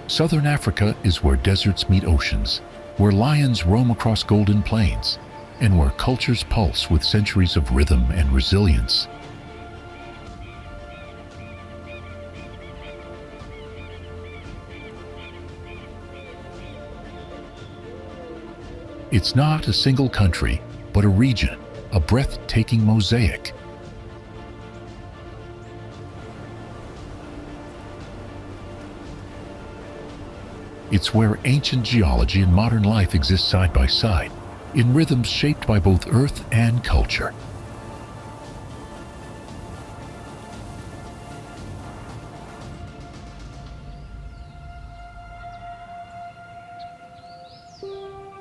Southern Africa is where deserts meet oceans, where lions roam across golden plains, and where cultures pulse with centuries of rhythm and resilience. It's not a single country, but a region, a breathtaking mosaic. It's where ancient geology and modern life exist side by side, in rhythms shaped by both earth and culture.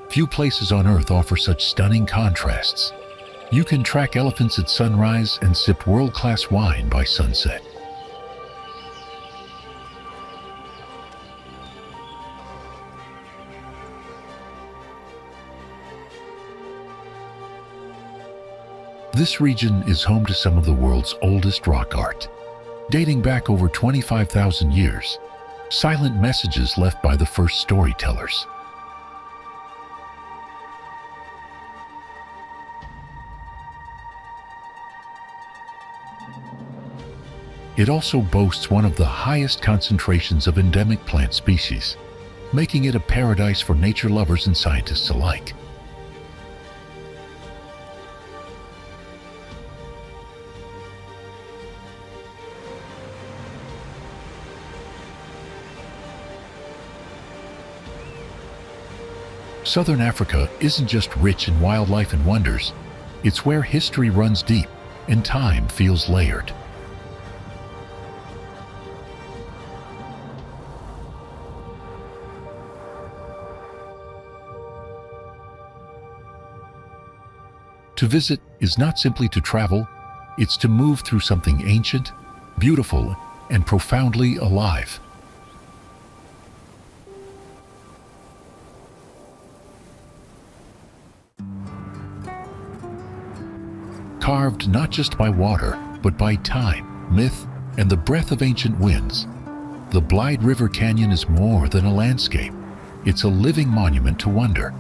Few places on Earth offer such stunning contrasts. You can track elephants at sunrise and sip world-class wine by sunset. This region is home to some of the world's oldest rock art, dating back over 25,000 years, silent messages left by the first storytellers. It also boasts one of the highest concentrations of endemic plant species, making it a paradise for nature lovers and scientists alike. Southern Africa isn't just rich in wildlife and wonders, it's where history runs deep and time feels layered. To visit is not simply to travel, it's to move through something ancient, beautiful, and profoundly alive. Carved not just by water, but by time, myth, and the breath of ancient winds, the Blyde River Canyon is more than a landscape. It's a living monument to wonder.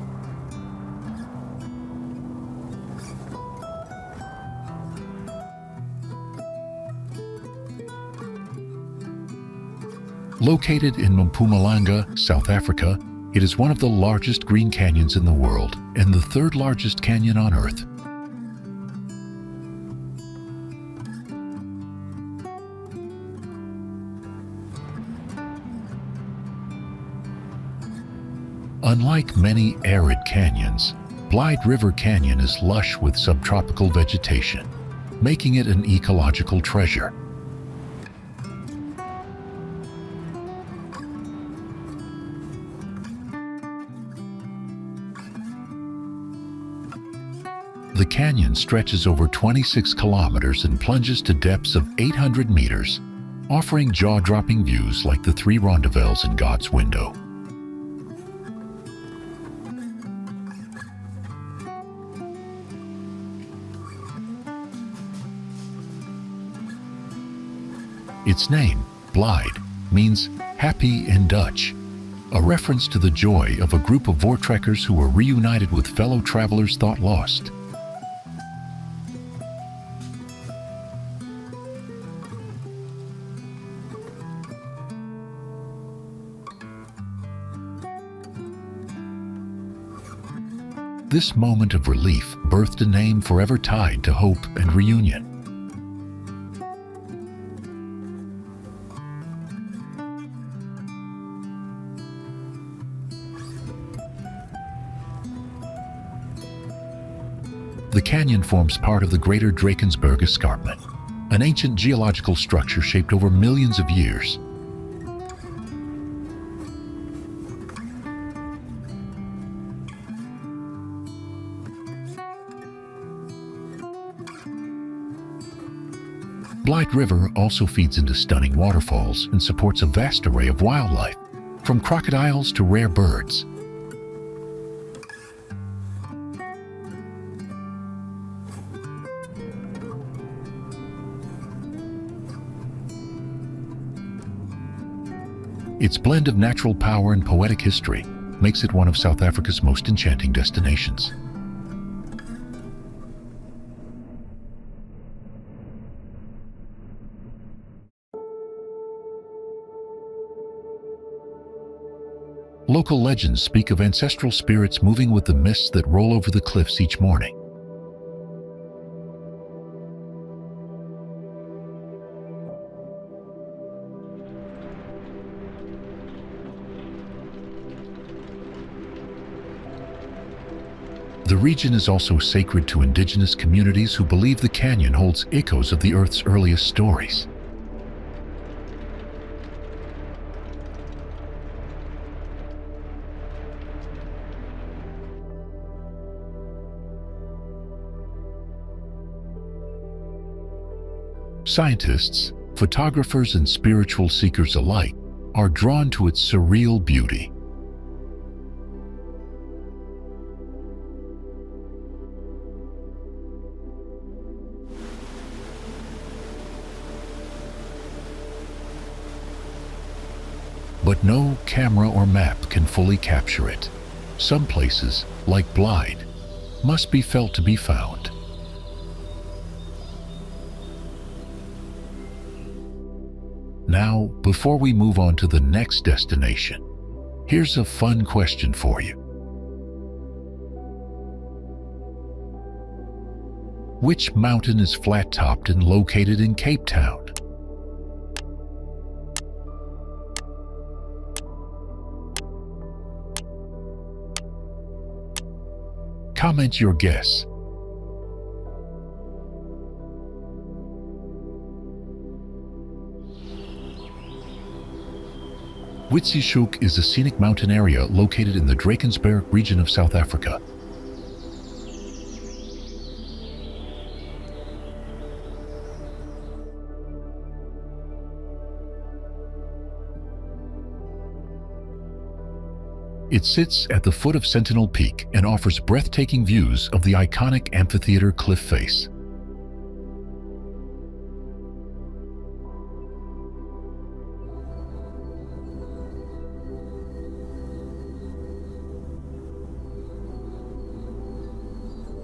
Located in Mpumalanga, South Africa, it is one of the largest green canyons in the world and the third largest canyon on Earth. Unlike many arid canyons, Blyde River Canyon is lush with subtropical vegetation, making it an ecological treasure. The canyon stretches over 26 kilometers and plunges to depths of 800 meters, offering jaw-dropping views like the three rondavells in God's window. Its name, Blyde, means happy in Dutch, a reference to the joy of a group of voortrekkers who were reunited with fellow travelers thought lost. This moment of relief birthed a name forever tied to hope and reunion. The canyon forms part of the greater Drakensberg escarpment, an ancient geological structure shaped over millions of years. Blyde River also feeds into stunning waterfalls and supports a vast array of wildlife, from crocodiles to rare birds. Its blend of natural power and poetic history makes it one of South Africa's most enchanting destinations. Local legends speak of ancestral spirits moving with the mists that roll over the cliffs each morning. The region is also sacred to indigenous communities who believe the canyon holds echoes of the Earth's earliest stories. Scientists, photographers, and spiritual seekers alike are drawn to its surreal beauty. But no camera or map can fully capture it. Some places, like Blyde, must be felt to be found. Now, before we move on to the next destination, here's a fun question for you. Which mountain is flat-topped and located in Cape Town? Comment your guess. Witsieshoek is a scenic mountain area located in the Drakensberg region of South Africa. It sits at the foot of Sentinel Peak and offers breathtaking views of the iconic amphitheater cliff face.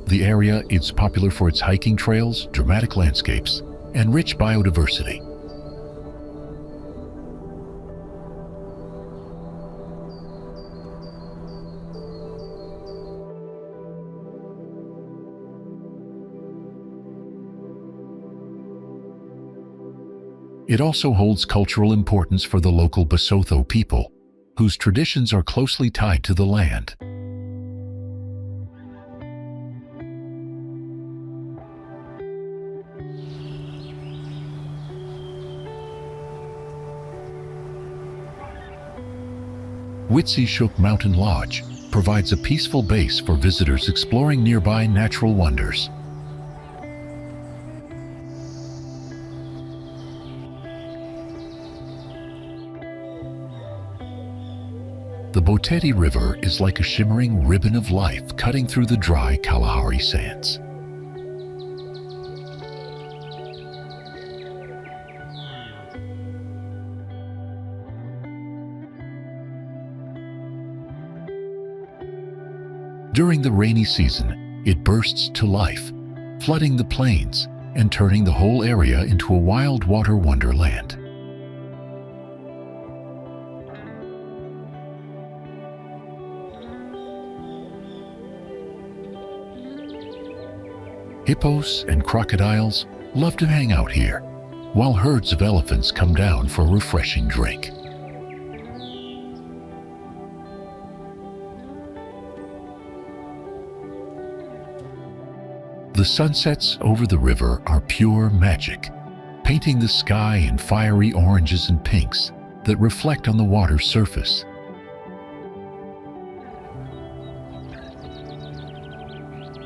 The area is popular for its hiking trails, dramatic landscapes, and rich biodiversity. It also holds cultural importance for the local Basotho people, whose traditions are closely tied to the land. Witsieshoek Mountain Lodge provides a peaceful base for visitors exploring nearby natural wonders. The Boteti River is like a shimmering ribbon of life cutting through the dry Kalahari sands. During the rainy season, it bursts to life, flooding the plains and turning the whole area into a wild water wonderland. Hippos and crocodiles love to hang out here, while herds of elephants come down for a refreshing drink. The sunsets over the river are pure magic, painting the sky in fiery oranges and pinks that reflect on the water's surface.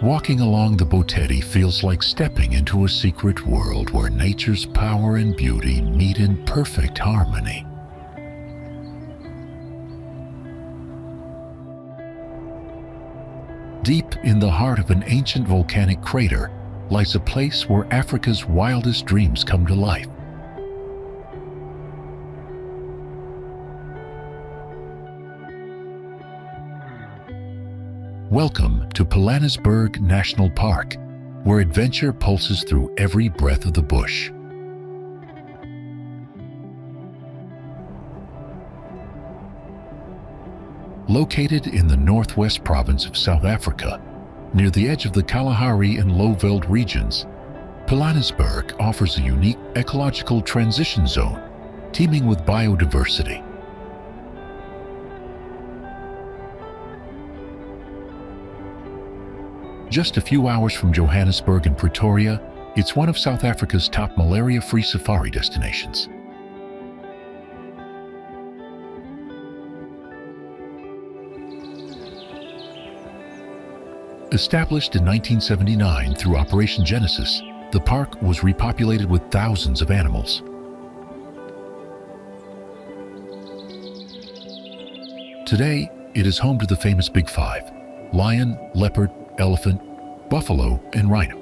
Walking along the Boteti feels like stepping into a secret world where nature's power and beauty meet in perfect harmony. Deep in the heart of an ancient volcanic crater lies a place where Africa's wildest dreams come to life. Welcome to Pilanesberg National Park, where adventure pulses through every breath of the bush. Located in the northwest province of South Africa, near the edge of the Kalahari and Lowveld regions, Pilanesberg offers a unique ecological transition zone, teeming with biodiversity. Just a few hours from Johannesburg and Pretoria, it's one of South Africa's top malaria-free safari destinations. Established in 1979 through Operation Genesis, the park was repopulated with thousands of animals. Today, it is home to the famous Big Five: lion, leopard, elephant, buffalo, and rhino.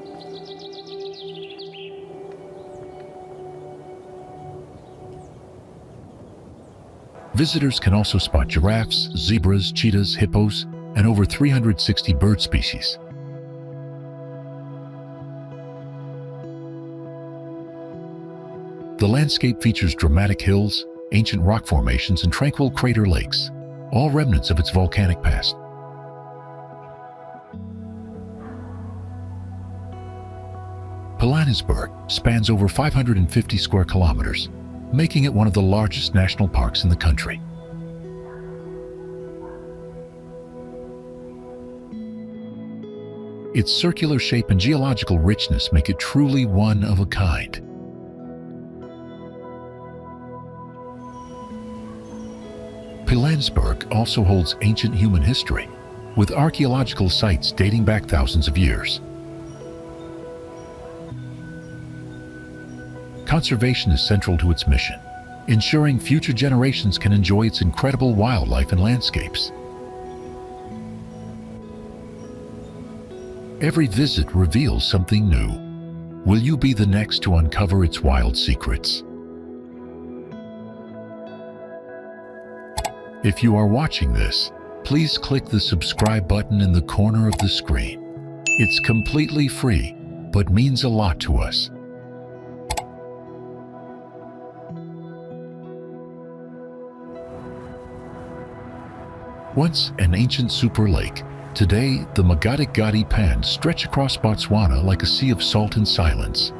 Visitors can also spot giraffes, zebras, cheetahs, hippos, and over 360 bird species. The landscape features dramatic hills, ancient rock formations, and tranquil crater lakes, all remnants of its volcanic past. Pilanesberg spans over 550 square kilometers, making it one of the largest national parks in the country. Its circular shape and geological richness make it truly one of a kind. Pilanesberg also holds ancient human history, with archaeological sites dating back thousands of years. Conservation is central to its mission, ensuring future generations can enjoy its incredible wildlife and landscapes. Every visit reveals something new. Will you be the next to uncover its wild secrets? If you are watching this, please click the subscribe button in the corner of the screen. It's completely free, but means a lot to us. Once an ancient super lake, today the Makgadikgadi Pans stretch across Botswana like a sea of salt and silence.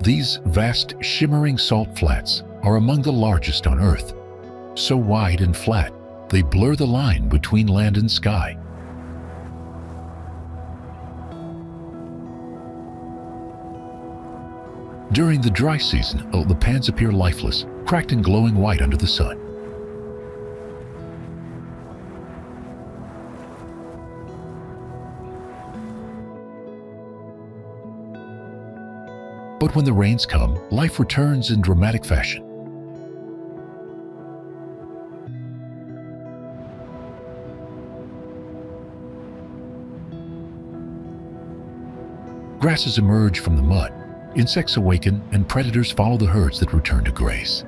These vast, shimmering salt flats are among the largest on Earth. So wide and flat, they blur the line between land and sky. During the dry season, the pans appear lifeless, cracked and glowing white under the sun. But when the rains come, life returns in dramatic fashion. Grasses emerge from the mud, insects awaken, and predators follow the herds that return to graze.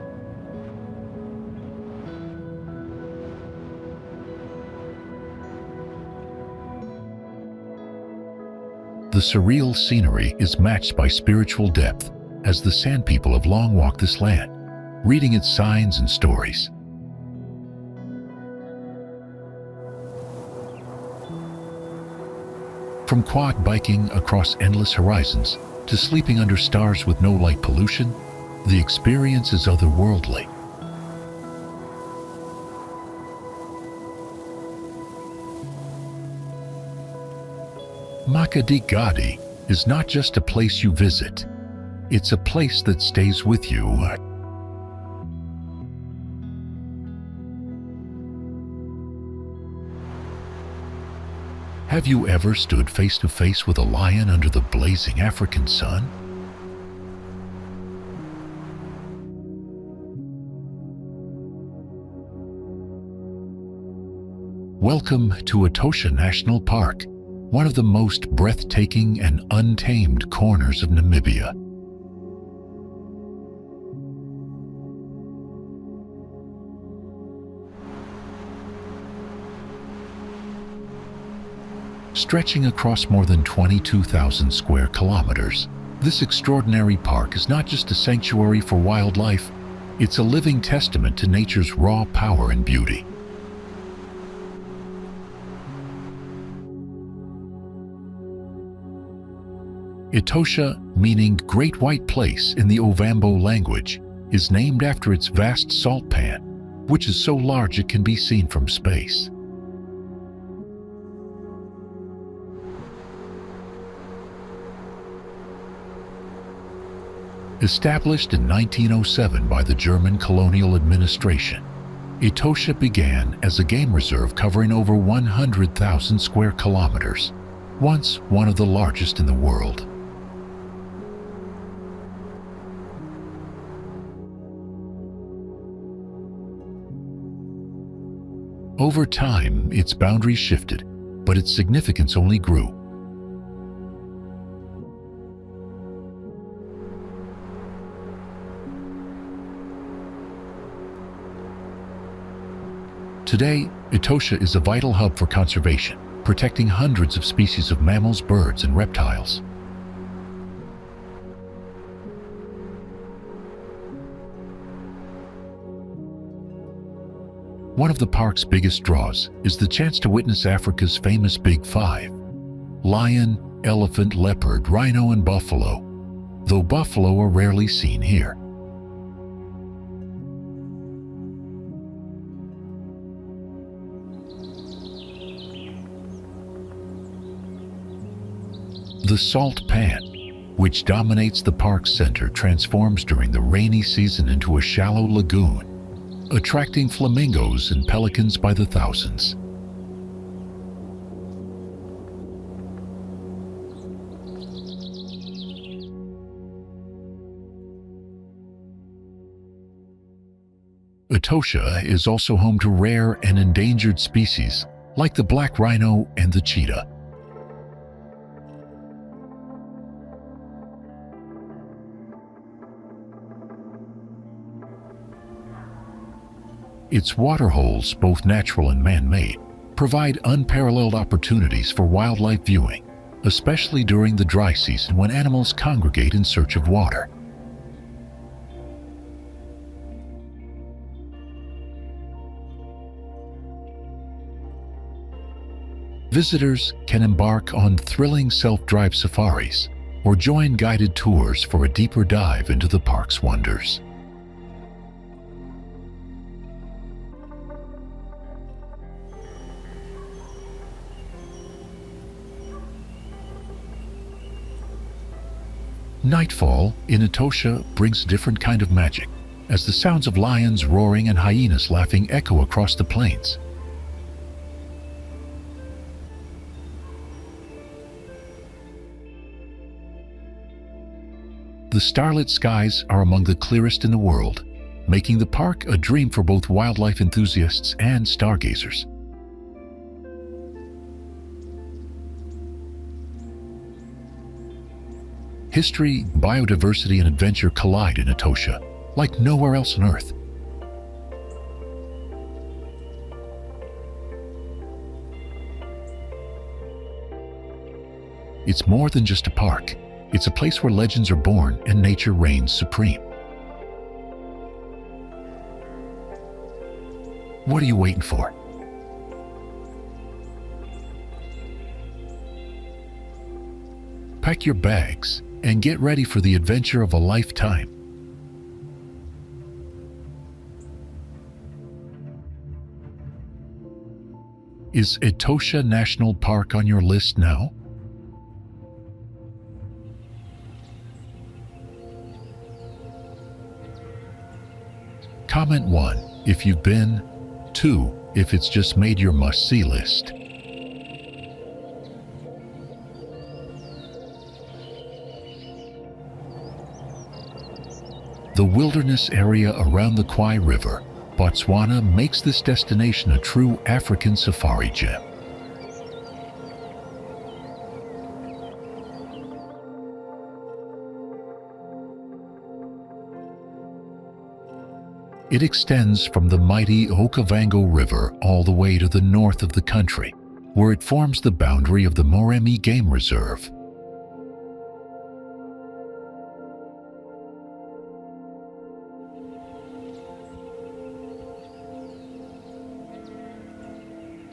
The surreal scenery is matched by spiritual depth, as the Sand People have long walked this land, reading its signs and stories. From quad biking across endless horizons to sleeping under stars with no light pollution, the experience is otherworldly. Makgadikgadi is not just a place you visit, it's a place that stays with you. Have you ever stood face to face with a lion under the blazing African sun? Welcome to Etosha National Park, one of the most breathtaking and untamed corners of Namibia. stretching across more than 22,000 square kilometers. This extraordinary park is not just a sanctuary for wildlife, it's a living testament to nature's raw power and beauty. Etosha, meaning Great White Place in the Ovambo language, is named after its vast salt pan, which is so large it can be seen from space. Established in 1907 by the German colonial administration, Etosha began as a game reserve covering over 100,000 square kilometers, once one of the largest in the world. Over time, its boundaries shifted, but its significance only grew. Today, Etosha is a vital hub for conservation, protecting hundreds of species of mammals, birds, and reptiles. One of the park's biggest draws is the chance to witness Africa's famous Big Five: lion, elephant, leopard, rhino, and buffalo, though buffalo are rarely seen here. The salt pan, which dominates the park's center, transforms during the rainy season into a shallow lagoon, attracting flamingos and pelicans by the thousands. Etosha is also home to rare and endangered species like the black rhino and the cheetah. Its waterholes, both natural and man-made, provide unparalleled opportunities for wildlife viewing, especially during the dry season when animals congregate in search of water. Visitors can embark on thrilling self-drive safaris or join guided tours for a deeper dive into the park's wonders. Nightfall in Etosha brings a different kind of magic, as the sounds of lions roaring and hyenas laughing echo across the plains. The starlit skies are among the clearest in the world, making the park a dream for both wildlife enthusiasts and stargazers. History, biodiversity, and adventure collide in Etosha like nowhere else on Earth. It's more than just a park. It's a place where legends are born and nature reigns supreme. What are you waiting for? Pack your bags and get ready for the adventure of a lifetime. Is Etosha National Park on your list now? Comment 1 if you've been, 2 if it's just made your must-see list. The wilderness area around the Khwai River, Botswana, makes this destination a true African safari gem. It extends from the mighty Okavango River all the way to the north of the country, where it forms the boundary of the Moremi Game Reserve.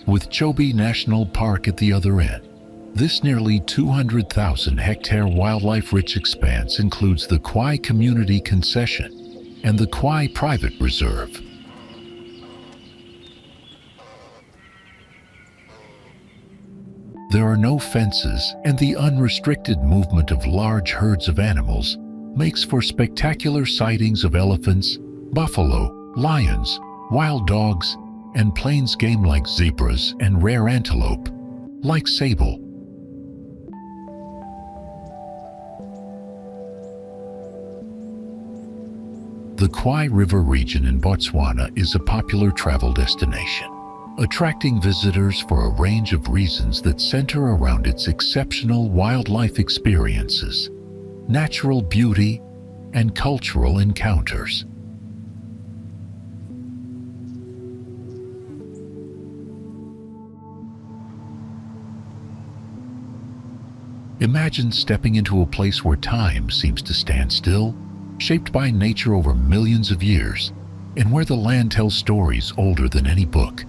With Chobe National Park at the other end, this nearly 200,000-hectare wildlife-rich expanse includes the Khwai Community Concession and the Khwai Private Reserve. There are no fences, and the unrestricted movement of large herds of animals makes for spectacular sightings of elephants, buffalo, lions, wild dogs, and plains game like zebras and rare antelope, like sable. The Khwai River region in Botswana is a popular travel destination, attracting visitors for a range of reasons that center around its exceptional wildlife experiences, natural beauty, and cultural encounters. Imagine stepping into a place where time seems to stand still, shaped by nature over millions of years, and where the land tells stories older than any book.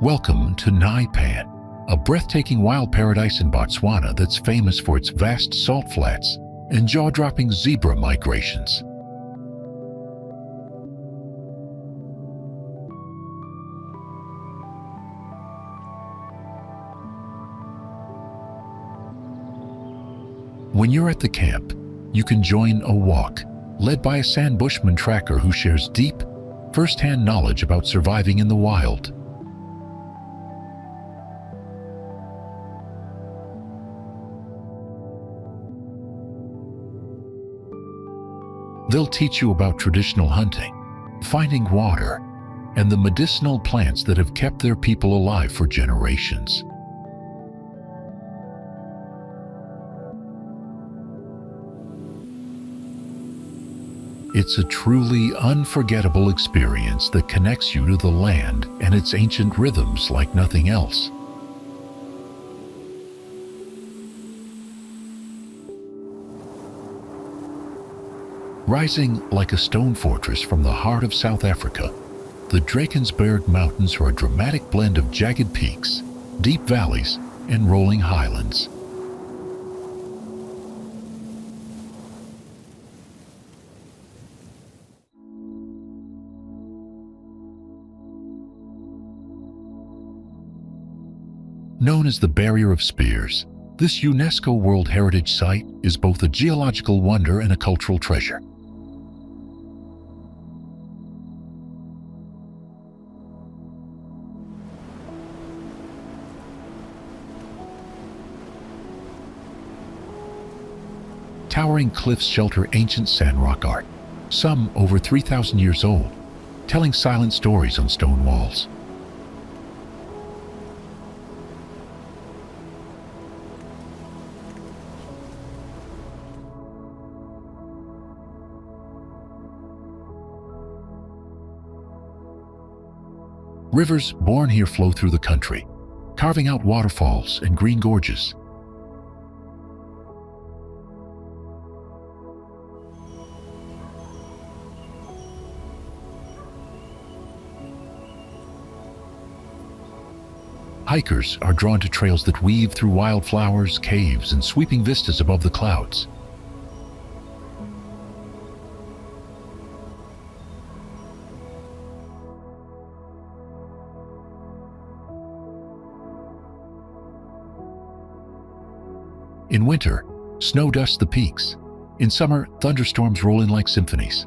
Welcome to Nxai Pan, a breathtaking wild paradise in Botswana that's famous for its vast salt flats and jaw-dropping zebra migrations. When you're at the camp, you can join a walk led by a San Bushman tracker who shares deep, first-hand knowledge about surviving in the wild. They'll teach you about traditional hunting, finding water, and the medicinal plants that have kept their people alive for generations. It's a truly unforgettable experience that connects you to the land and its ancient rhythms like nothing else. Rising like a stone fortress from the heart of South Africa, the Drakensberg Mountains are a dramatic blend of jagged peaks, deep valleys, and rolling highlands. Known as the Barrier of Spears, this UNESCO World Heritage Site is both a geological wonder and a cultural treasure. Towering cliffs shelter ancient sandrock art, some over 3,000 years old, telling silent stories on stone walls. Rivers born here flow through the country, carving out waterfalls and green gorges. Hikers are drawn to trails that weave through wildflowers, caves, and sweeping vistas above the clouds. In winter, snow dusts the peaks. In summer, thunderstorms roll in like symphonies.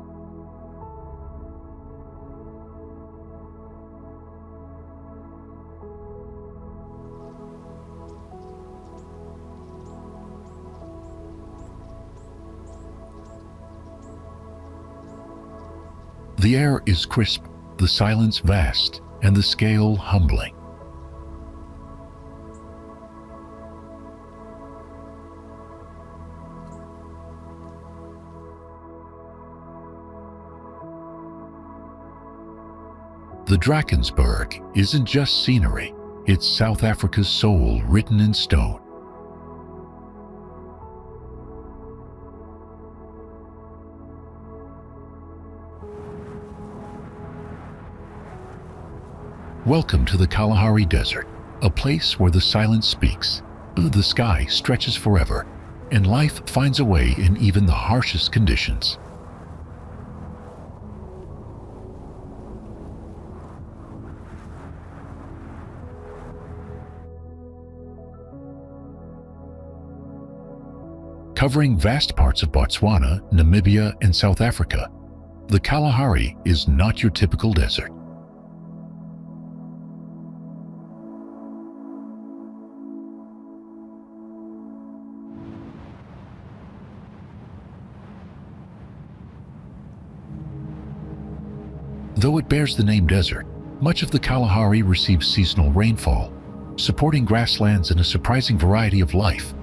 The air is crisp, the silence vast, and the scale humbling. The Drakensberg isn't just scenery, it's South Africa's soul written in stone. Welcome to the Kalahari Desert, a place where the silence speaks, the sky stretches forever, and life finds a way in even the harshest conditions. Covering vast parts of Botswana, Namibia, and South Africa, the Kalahari is not your typical desert. Though it bears the name desert, much of the Kalahari receives seasonal rainfall, supporting grasslands and a surprising variety of life.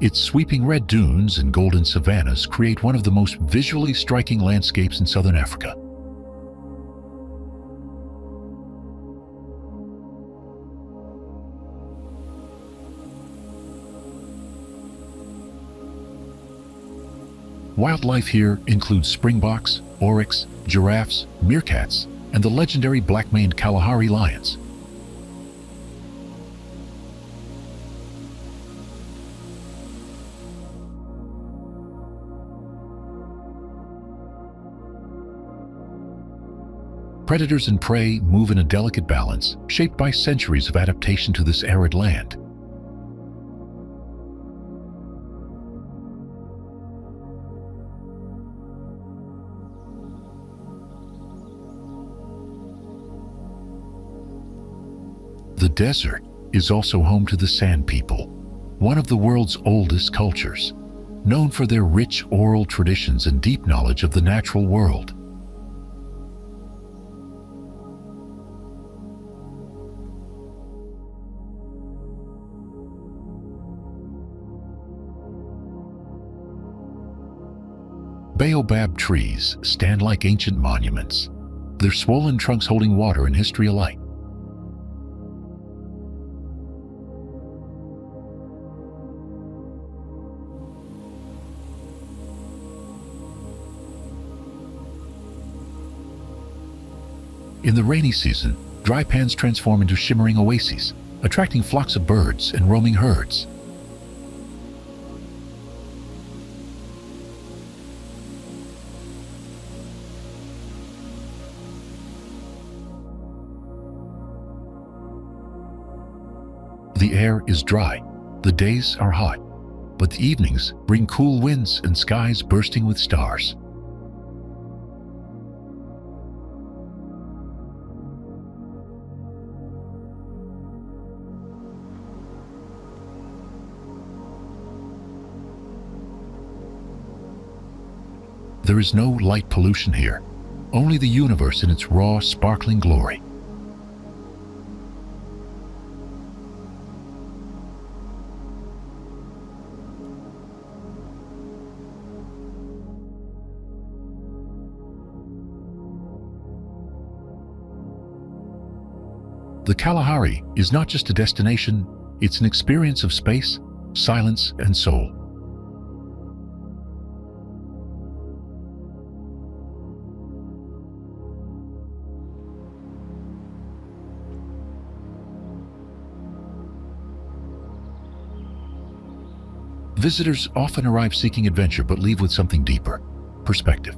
Its sweeping red dunes and golden savannas create one of the most visually striking landscapes in southern Africa. Wildlife here includes springboks, oryx, giraffes, meerkats, and the legendary black-maned Kalahari lions. Predators and prey move in a delicate balance, shaped by centuries of adaptation to this arid land. The desert is also home to the Sand People, one of the world's oldest cultures, known for their rich oral traditions and deep knowledge of the natural world. Baobab trees stand like ancient monuments, their swollen trunks holding water and history alike. In the rainy season, dry pans transform into shimmering oases, attracting flocks of birds and roaming herds. The air is dry, the days are hot, but the evenings bring cool winds and skies bursting with stars. There is no light pollution here, only the universe in its raw, sparkling glory. The Kalahari is not just a destination, it's an experience of space, silence, and soul. Visitors often arrive seeking adventure but leave with something deeper: perspective.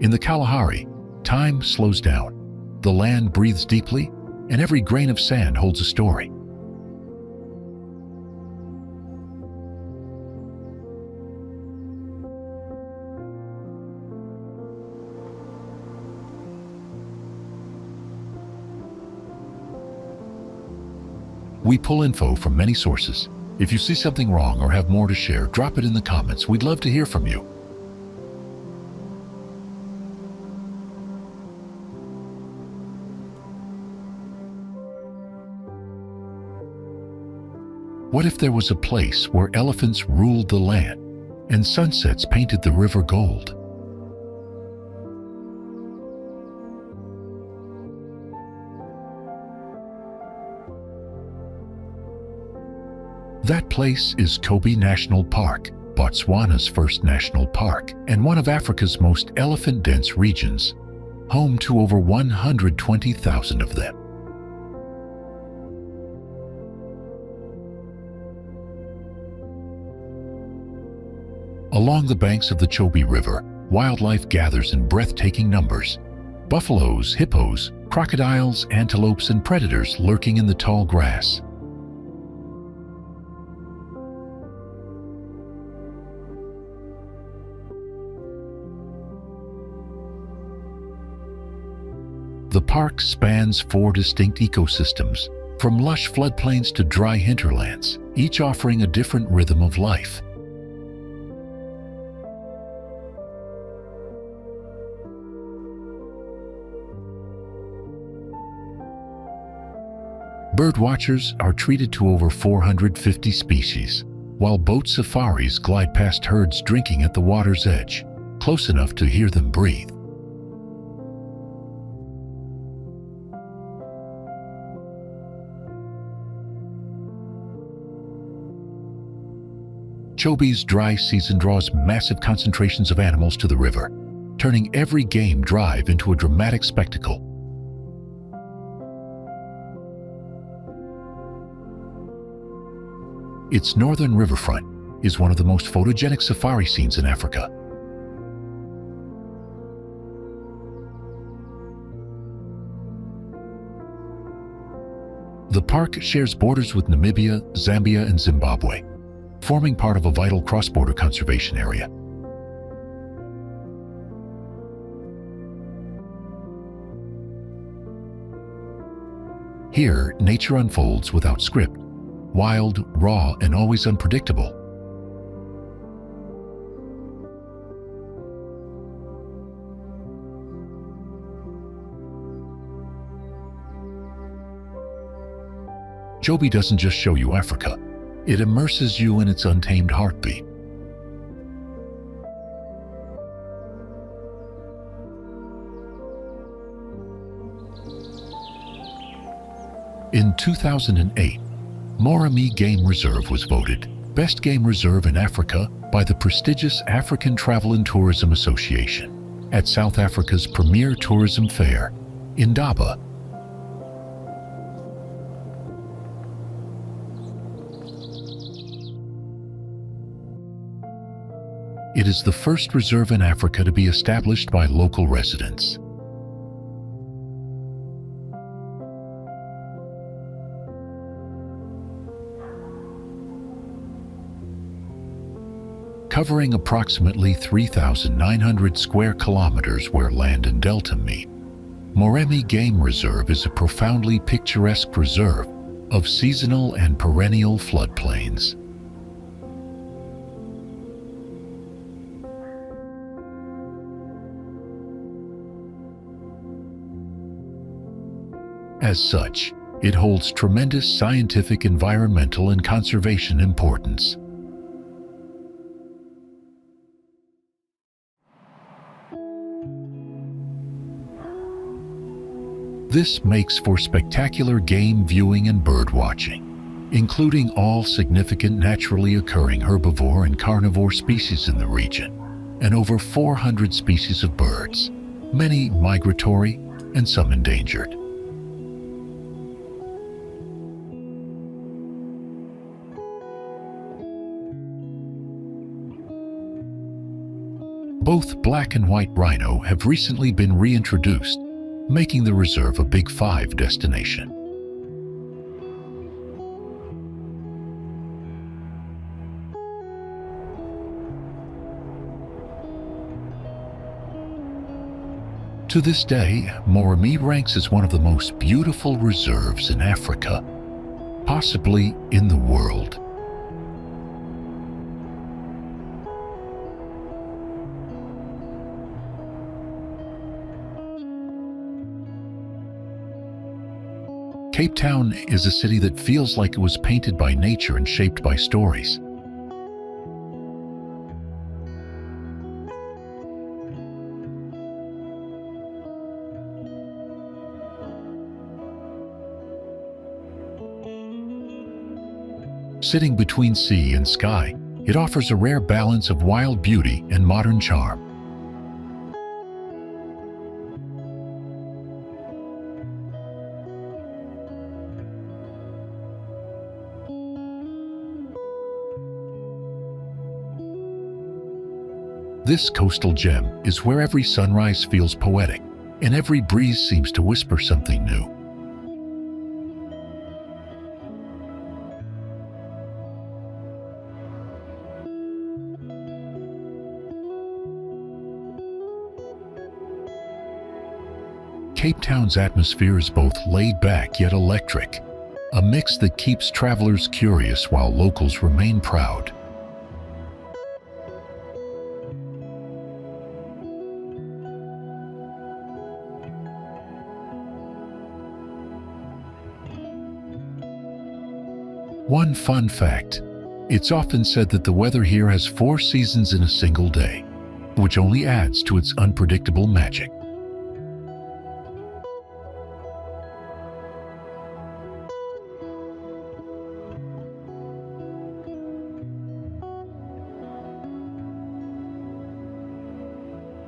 In the Kalahari, time slows down. The land breathes deeply, and every grain of sand holds a story. We pull info from many sources. If you see something wrong or have more to share, drop it in the comments. We'd love to hear from you. What if there was a place where elephants ruled the land and sunsets painted the river gold? That place is Chobe National Park, Botswana's first national park, and one of Africa's most elephant-dense regions, home to over 120,000 of them. Along the banks of the Chobe River, wildlife gathers in breathtaking numbers. Buffaloes, hippos, crocodiles, antelopes, and predators lurking in the tall grass. The park spans 4 distinct ecosystems, from lush floodplains to dry hinterlands, each offering a different rhythm of life. Birdwatchers are treated to over 450 species, while boat safaris glide past herds drinking at the water's edge, close enough to hear them breathe. Chobe's dry season draws massive concentrations of animals to the river, turning every game drive into a dramatic spectacle. Its northern riverfront is one of the most photogenic safari scenes in Africa. The park shares borders with Namibia, Zambia, and Zimbabwe, forming part of a vital cross-border conservation area. Here, nature unfolds without script, wild, raw, and always unpredictable. Chobe doesn't just show you Africa, it immerses you in its untamed heartbeat. In 2008, Moremi Game Reserve was voted Best Game Reserve in Africa by the prestigious African Travel and Tourism Association at South Africa's premier tourism fair, Indaba. It is the first reserve in Africa to be established by local residents. Covering approximately 3,900 square kilometers where land and delta meet, Moremi Game Reserve is a profoundly picturesque reserve of seasonal and perennial floodplains. As such, it holds tremendous scientific, environmental, and conservation importance. This makes for spectacular game viewing and bird watching, including all significant naturally occurring herbivore and carnivore species in the region, and over 400 species of birds, many migratory and some endangered. Both black and white rhino have recently been reintroduced, making the reserve a Big Five destination. To this day, Moremi ranks as one of the most beautiful reserves in Africa. possibly in the world. Cape Town is a city that feels like it was painted by nature and shaped by stories. Sitting between sea and sky, it offers a rare balance of wild beauty and modern charm. This coastal gem is where every sunrise feels poetic, and every breeze seems to whisper something new. Cape Town's atmosphere is both laid back yet electric, a mix that keeps travelers curious while locals remain proud. One fun fact: it's often said that the weather here has 4 seasons in a single day, which only adds to its unpredictable magic.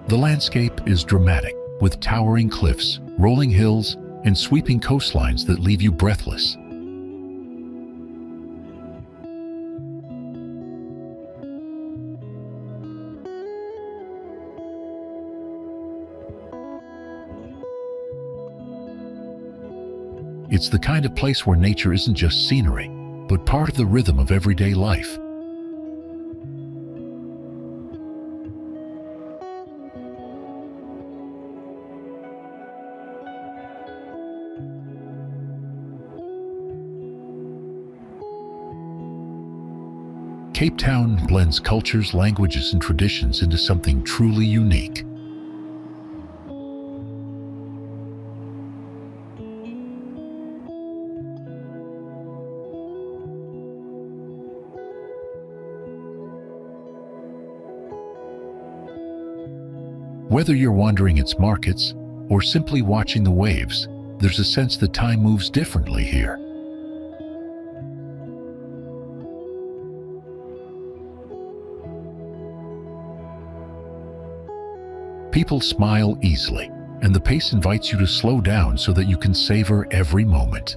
The landscape is dramatic, with towering cliffs, rolling hills, and sweeping coastlines that leave you breathless. It's the kind of place where nature isn't just scenery, but part of the rhythm of everyday life. Cape Town blends cultures, languages, and traditions into something truly unique. Whether you're wandering its markets or simply watching the waves, there's a sense that time moves differently here. People smile easily, and the pace invites you to slow down so that you can savor every moment.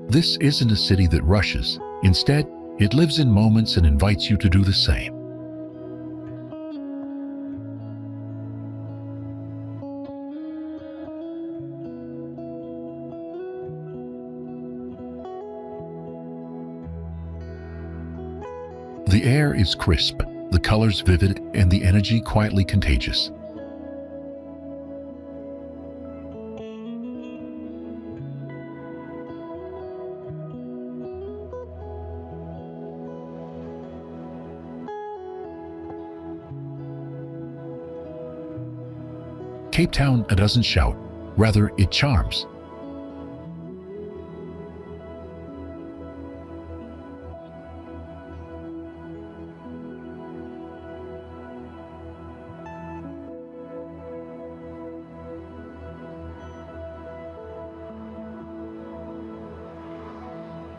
This isn't a city that rushes. Instead, it lives in moments and invites you to do the same. The air is crisp, the colors vivid, and the energy quietly contagious. Cape Town doesn't shout, rather it charms.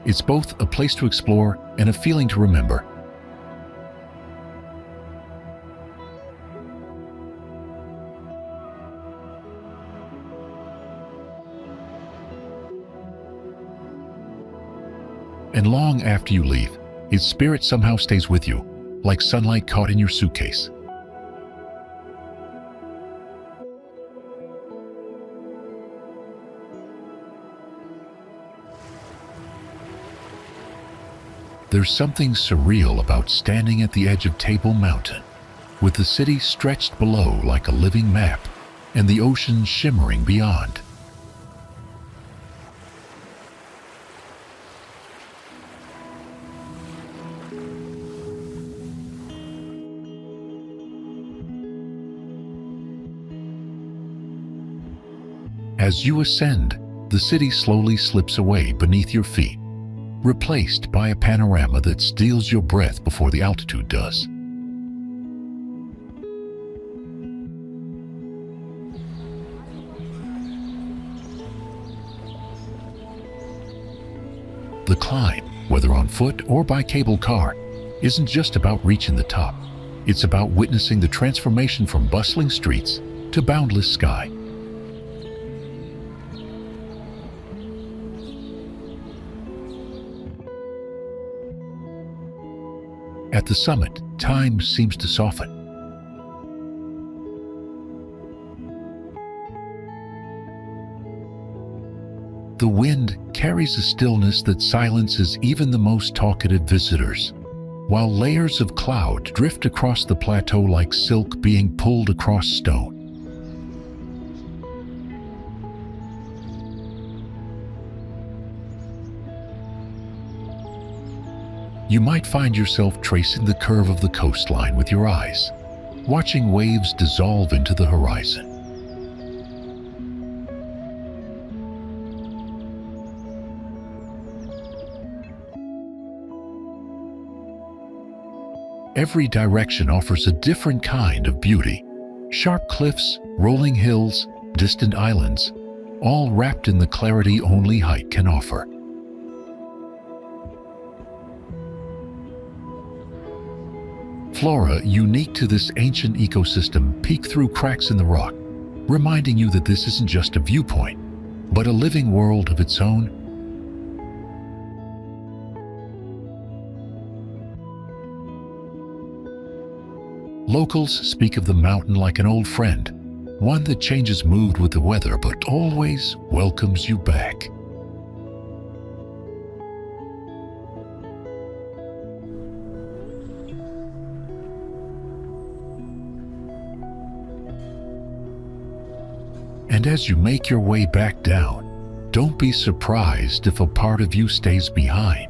It's both a place to explore and a feeling to remember. And long after you leave, its spirit somehow stays with you, like sunlight caught in your suitcase. There's something surreal about standing at the edge of Table Mountain, with the city stretched below like a living map and the ocean shimmering beyond. As you ascend, the city slowly slips away beneath your feet, replaced by a panorama that steals your breath before the altitude does. The climb, whether on foot or by cable car, isn't just about reaching the top. It's about witnessing the transformation from bustling streets to boundless sky. At the summit, time seems to soften. The wind carries a stillness that silences even the most talkative visitors, while layers of cloud drift across the plateau like silk being pulled across stone. You might find yourself tracing the curve of the coastline with your eyes, watching waves dissolve into the horizon. Every direction offers a different kind of beauty. Sharp cliffs, rolling hills, distant islands, all wrapped in the clarity only height can offer. Flora unique to this ancient ecosystem peek through cracks in the rock, reminding you that this isn't just a viewpoint, but a living world of its own. Locals speak of the mountain like an old friend, one that changes mood with the weather but always welcomes you back. And as you make your way back down, don't be surprised if a part of you stays behind,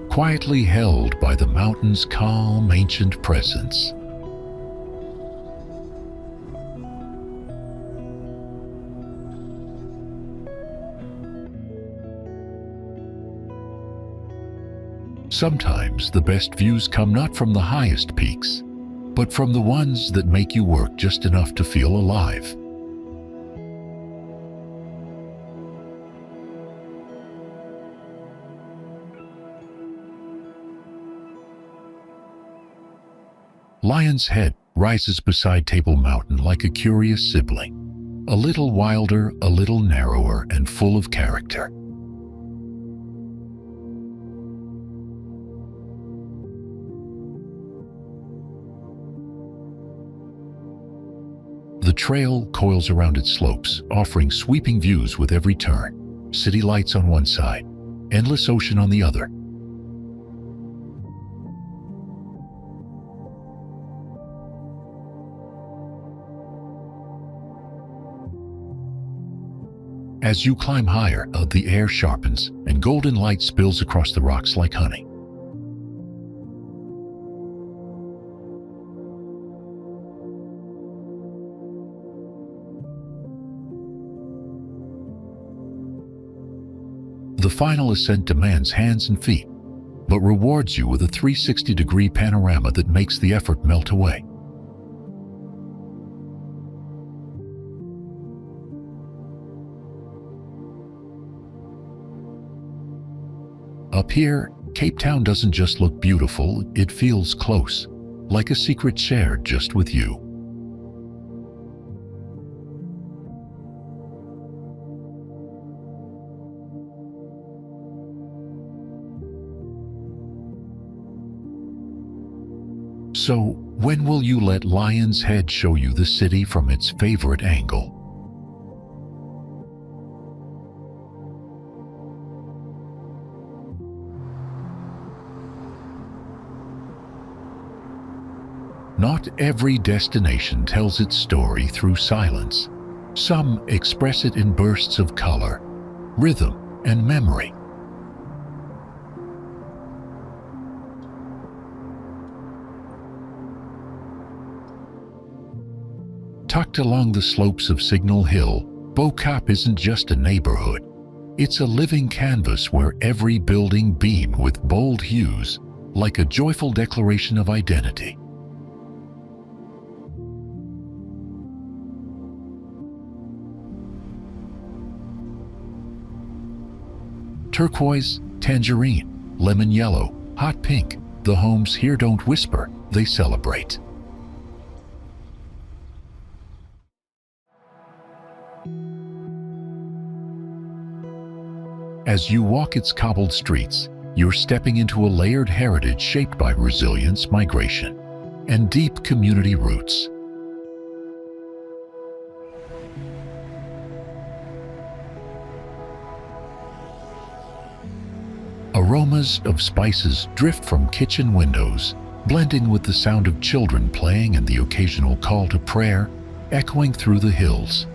quietly held by the mountain's calm, ancient presence. Sometimes the best views come not from the highest peaks, but from the ones that make you work just enough to feel alive. Lion's Head rises beside Table Mountain like a curious sibling, a little wilder, a little narrower, and full of character. The trail coils around its slopes, offering sweeping views with every turn. City lights on one side, endless ocean on the other. As you climb higher, the air sharpens and golden light spills across the rocks like honey. The final ascent demands hands and feet, but rewards you with a 360-degree panorama that makes the effort melt away. Up here, Cape Town doesn't just look beautiful, it feels close, like a secret shared just with you. So, when will you let Lion's Head show you the city from its favorite angle? Not every destination tells its story through silence. Some express it in bursts of color, rhythm, and memory. Tucked along the slopes of Signal Hill, Bo-Kaap isn't just a neighborhood. It's a living canvas where every building beams with bold hues, like a joyful declaration of identity. Turquoise, tangerine, lemon yellow, hot pink. The homes here don't whisper, they celebrate. As you walk its cobbled streets, you're stepping into a layered heritage shaped by resilience, migration, and deep community roots. Aromas of spices drift from kitchen windows, blending with the sound of children playing and the occasional call to prayer echoing through the hills.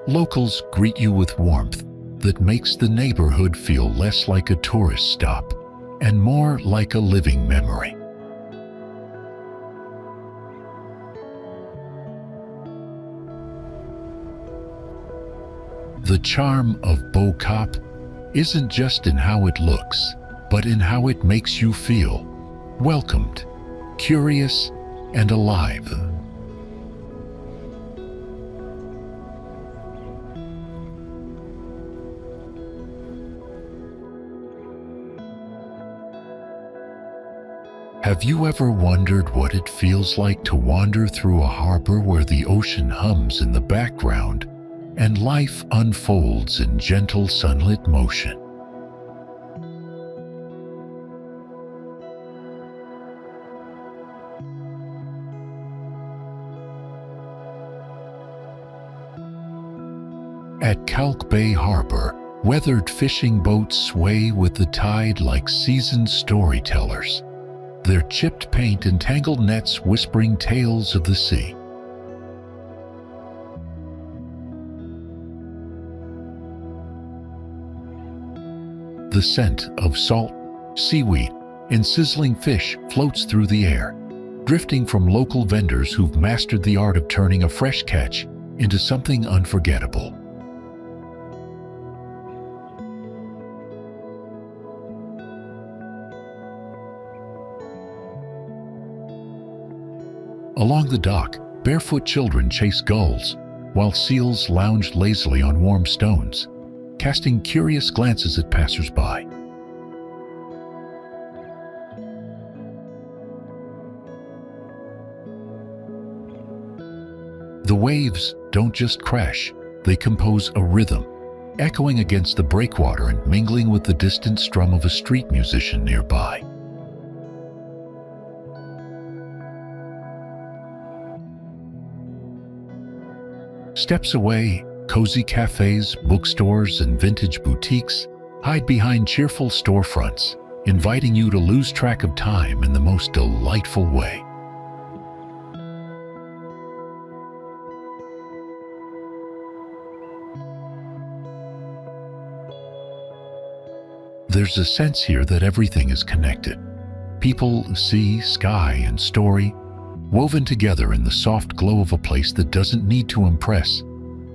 Locals greet you with warmth that makes the neighborhood feel less like a tourist stop and more like a living memory. The charm of Bo-Kaap isn't just in how it looks, but in how it makes you feel welcomed, curious, and alive. Have you ever wondered what it feels like to wander through a harbor where the ocean hums in the background and life unfolds in gentle sunlit motion? At Kalk Bay Harbour, weathered fishing boats sway with the tide like seasoned storytellers, their chipped paint and tangled nets whispering tales of the sea. The scent of salt, seaweed, and sizzling fish floats through the air, drifting from local vendors who've mastered the art of turning a fresh catch into something unforgettable. Along the dock, barefoot children chase gulls, while seals lounge lazily on warm stones, casting curious glances at passers-by. The waves don't just crash, they compose a rhythm, echoing against the breakwater and mingling with the distant strum of a street musician nearby. Steps away, cozy cafes, bookstores, and vintage boutiques hide behind cheerful storefronts, inviting you to lose track of time in the most delightful way. There's a sense here that everything is connected. People, sea, sky, and story woven together in the soft glow of a place that doesn't need to impress,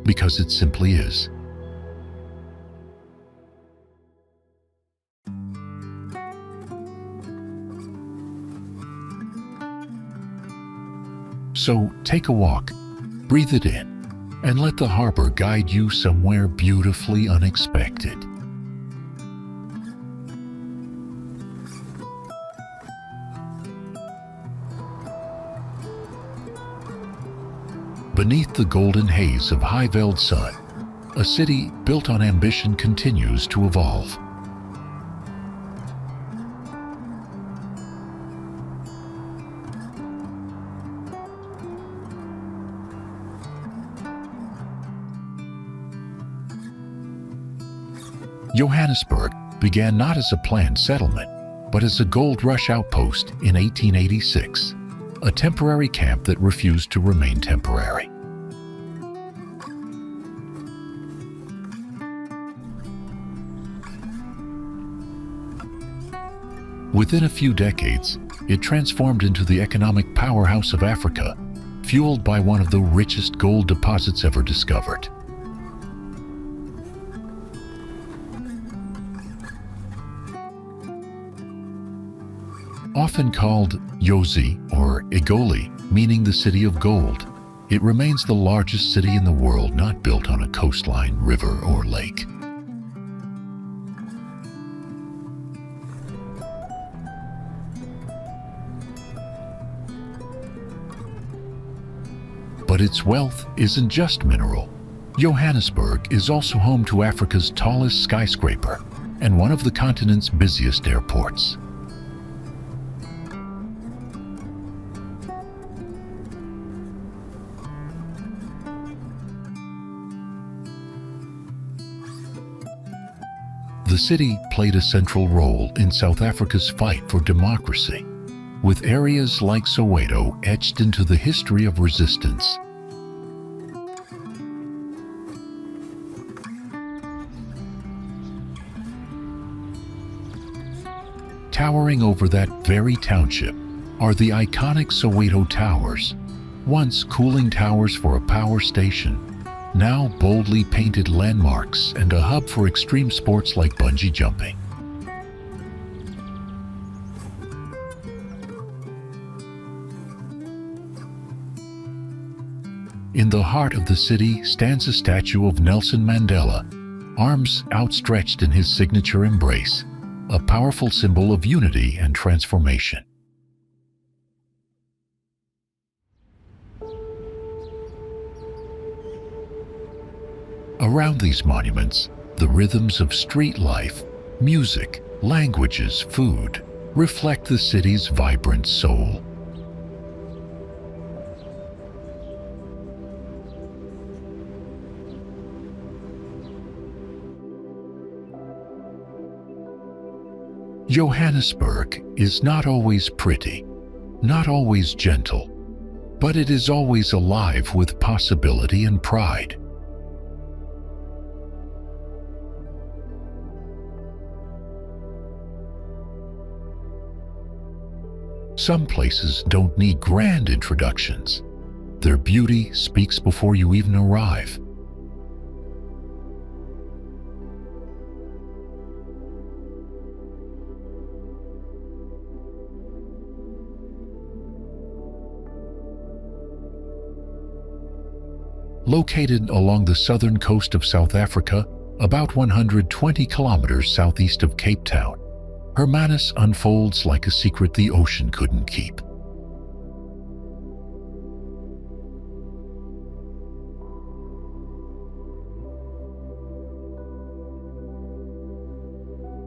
because it simply is. So take a walk, breathe it in, and let the harbor guide you somewhere beautifully unexpected. Beneath the golden haze of high-veiled sun, a city built on ambition continues to evolve. Johannesburg began not as a planned settlement, but as a gold rush outpost in 1886, a temporary camp that refused to remain temporary. Within a few decades, it transformed into the economic powerhouse of Africa, fueled by one of the richest gold deposits ever discovered. Often called Yosi or Egoli, meaning the city of gold, it remains the largest city in the world not built on a coastline, river, or lake. But its wealth isn't just mineral. Johannesburg is also home to Africa's tallest skyscraper and one of the continent's busiest airports. The city played a central role in South Africa's fight for democracy, with areas like Soweto etched into the history of resistance. Towering over that very township are the iconic Soweto Towers, once cooling towers for a power station, now boldly painted landmarks and a hub for extreme sports like bungee jumping. In the heart of the city stands a statue of Nelson Mandela, arms outstretched in his signature embrace, a powerful symbol of unity and transformation. Around these monuments, the rhythms of street life, music, languages, food, reflect the city's vibrant soul. Johannesburg is not always pretty, not always gentle, but it is always alive with possibility and pride. Some places don't need grand introductions. Their beauty speaks before you even arrive. Located along the southern coast of South Africa, about 120 kilometers southeast of Cape Town, Hermanus unfolds like a secret the ocean couldn't keep.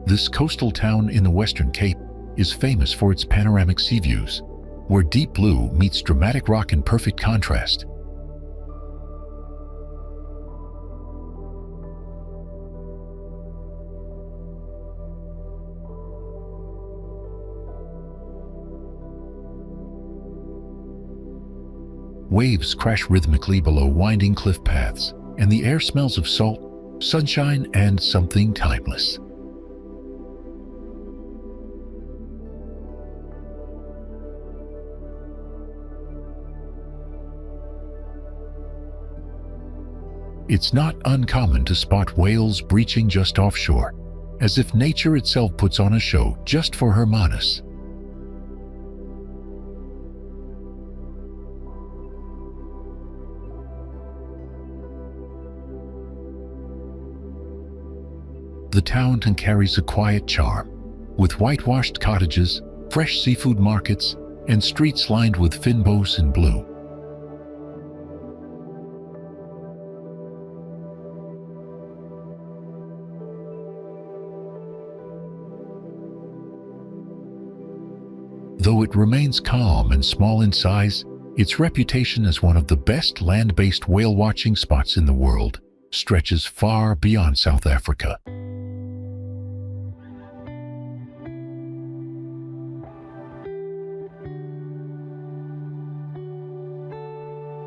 This coastal town in the Western Cape is famous for its panoramic sea views, where deep blue meets dramatic rock in perfect contrast. Waves crash rhythmically below winding cliff paths, and the air smells of salt, sunshine, and something timeless. It's not uncommon to spot whales breaching just offshore, as if nature itself puts on a show just for Hermanus. The town carries a quiet charm, with whitewashed cottages, fresh seafood markets, and streets lined with fynbos in bloom. Though it remains calm and small in size, its reputation as one of the best land-based whale watching spots in the world stretches far beyond South Africa.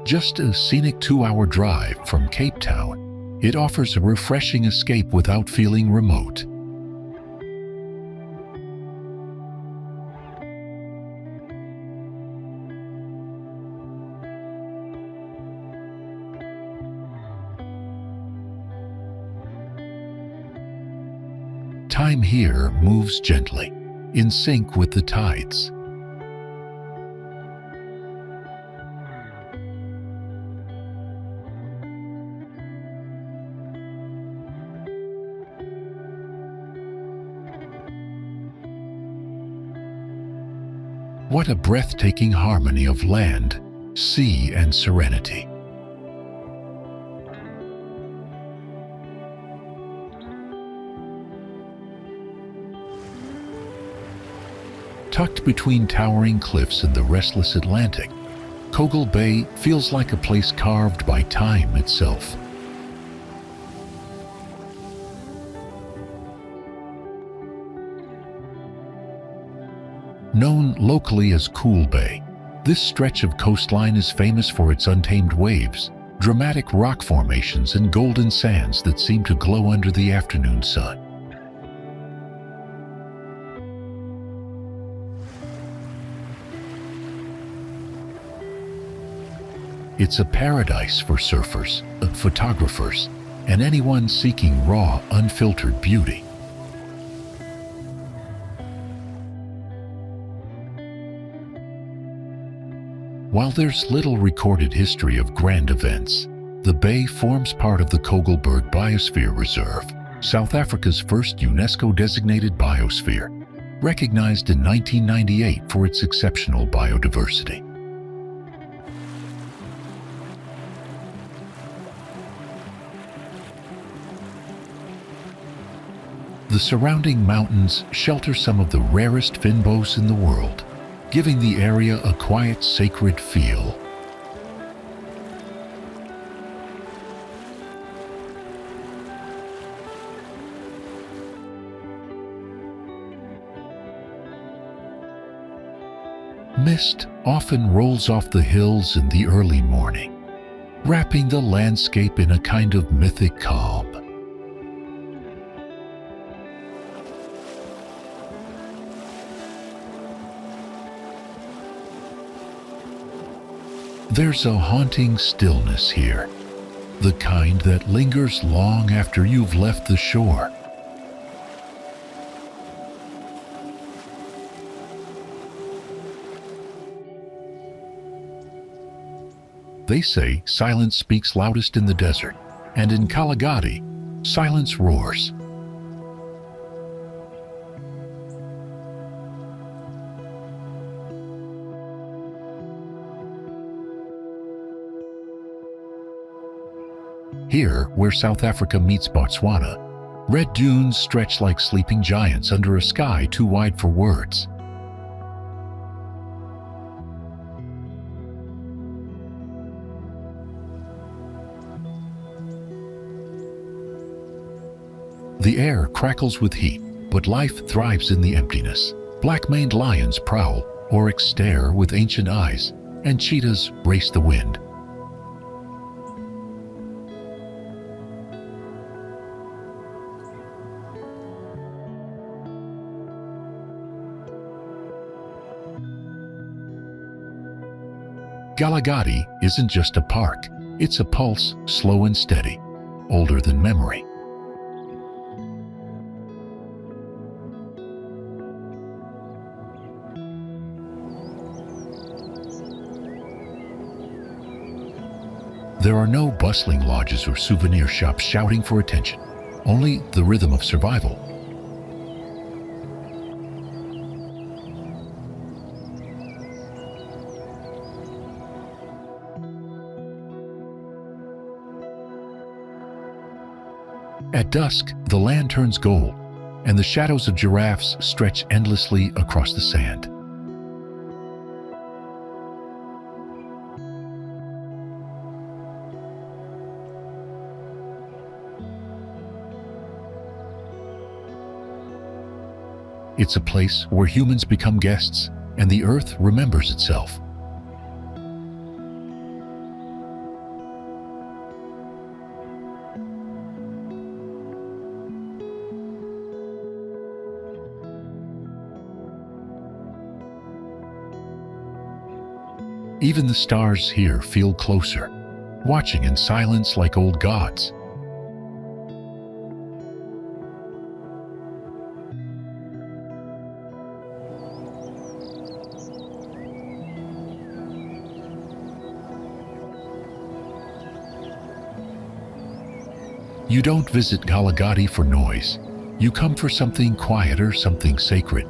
Just a scenic 2-hour drive from Cape Town, it offers a refreshing escape without feeling remote. Time here moves gently, in sync with the tides. What a breathtaking harmony of land, sea, and serenity. Tucked between towering cliffs and the restless Atlantic, Kogel Bay feels like a place carved by time itself. Known locally as Cool Bay, this stretch of coastline is famous for its untamed waves, dramatic rock formations, and golden sands that seem to glow under the afternoon sun. It's a paradise for surfers, photographers, and anyone seeking raw, unfiltered beauty. While there's little recorded history of grand events, the bay forms part of the Kogel Bay Biosphere Reserve, South Africa's first UNESCO-designated biosphere, recognized in 1998 for its exceptional biodiversity. The surrounding mountains shelter some of the rarest fynbos in the world, giving the area a quiet, sacred feel. Mist often rolls off the hills in the early morning, wrapping the landscape in a kind of mythic calm. There's a haunting stillness here, the kind that lingers long after you've left the shore. They say silence speaks loudest in the desert, and in Kgalagadi, silence roars. Here, where South Africa meets Botswana, red dunes stretch like sleeping giants under a sky too wide for words. The air crackles with heat, but life thrives in the emptiness. Black-maned lions prowl, oryx stare with ancient eyes, and cheetahs race the wind. Kgalagadi isn't just a park, it's a pulse, slow and steady, older than memory. There are no bustling lodges or souvenir shops shouting for attention, only the rhythm of survival. At dusk, the land turns gold, and the shadows of giraffes stretch endlessly across the sand. It's a place where humans become guests, and the earth remembers itself. Even the stars here feel closer, watching in silence like old gods. You don't visit Kgalagadi for noise. You come for something quieter, something sacred.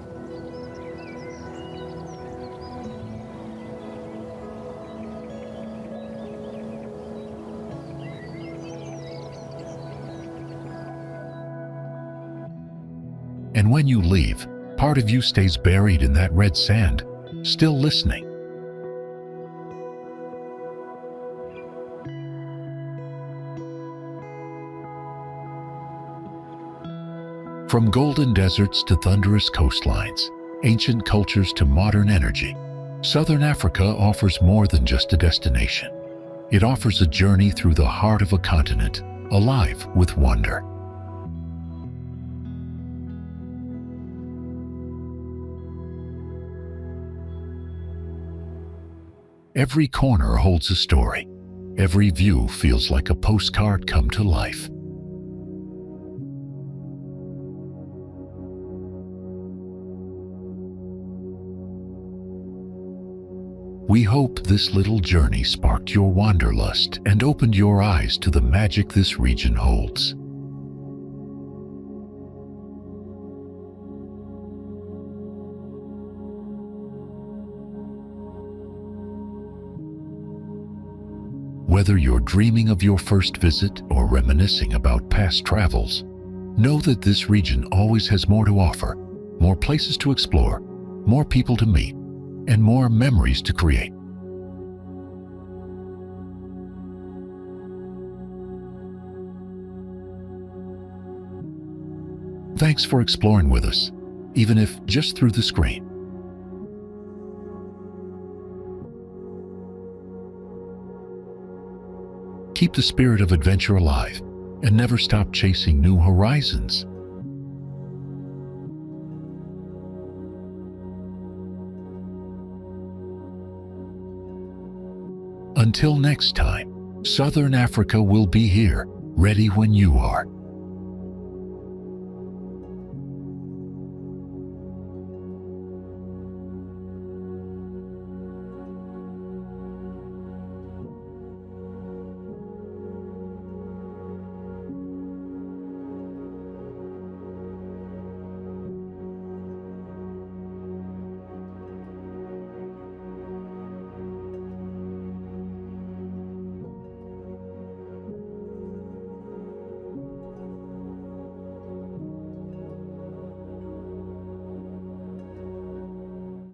And when you leave, part of you stays buried in that red sand, still listening. From golden deserts to thunderous coastlines, ancient cultures to modern energy, Southern Africa offers more than just a destination. It offers a journey through the heart of a continent, alive with wonder. Every corner holds a story. Every view feels like a postcard come to life. We hope this little journey sparked your wanderlust and opened your eyes to the magic this region holds. Whether you're dreaming of your first visit or reminiscing about past travels, know that this region always has more to offer, more places to explore, more people to meet, and more memories to create. Thanks for exploring with us, even if just through the screen. Keep the spirit of adventure alive and never stop chasing new horizons. Until next time, Southern Africa will be here, ready when you are.